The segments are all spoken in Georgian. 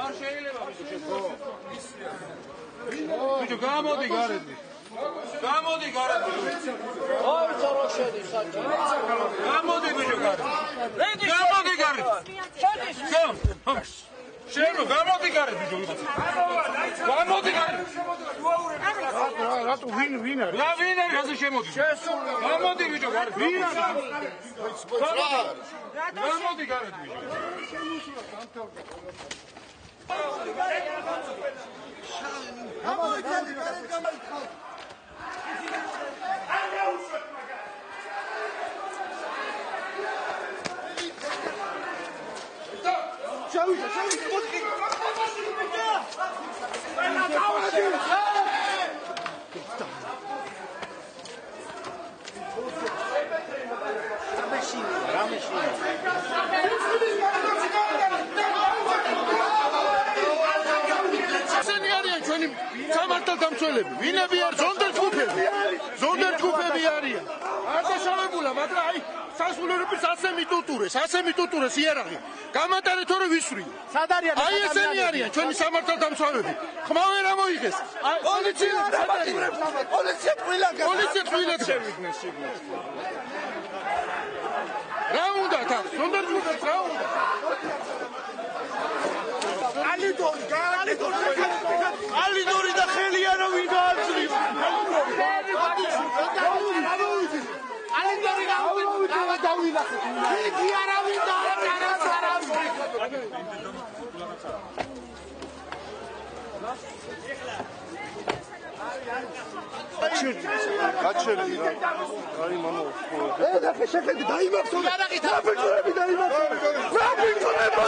არ შეიძლება ბიჭო გამოდი გარეთ გამოდი გარეთ აი წარო შედი საჭი გამოდი ბიჭო გარეთ გამოდი გარეთ შენო გამოდი გარეთ ბიჭო გამოდი გარეთ რატო ვინ არის რა ვინ არის ასე შემოდი გამოდი ბიჭო გარეთ ვინ არის გამოდი გარეთ ბიჭო დამცველები ვინები არ ზონდერჯგუფები არიან არ დაშავებულა მაგრამ აი სასულიერების ასე მიტუტურეს იარაღი გამატარეთ თორე ვისვრიო სად არიან აი ესენი არიან ჩვენი სამართალდამცავები ხმა ვერ ამოიღეს აი პოლიცია ტყუილად შევიდნენ შიგნით რა უნდა თან ზონდერჯგუფებს რა უნდა ალიდორი და ხელიანო ვინ გააძლევს ალიდორი გავიდახეთ იგი არავინ გაჩერდი რა აი მამა და შეხედი დაიმახსო რა ბიჭები დაიმახსო რა ბიჭები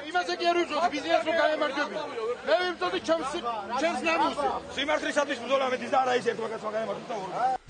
იმაზე კი არ ვიწოდი ბიზნესს რო გაემარჯვებინა მე ვიწოდი ჩემს ნამუსზე სიმართლისათვის ბრძოლა მეტის და არა ის ერთმაგაც მაგამართვით და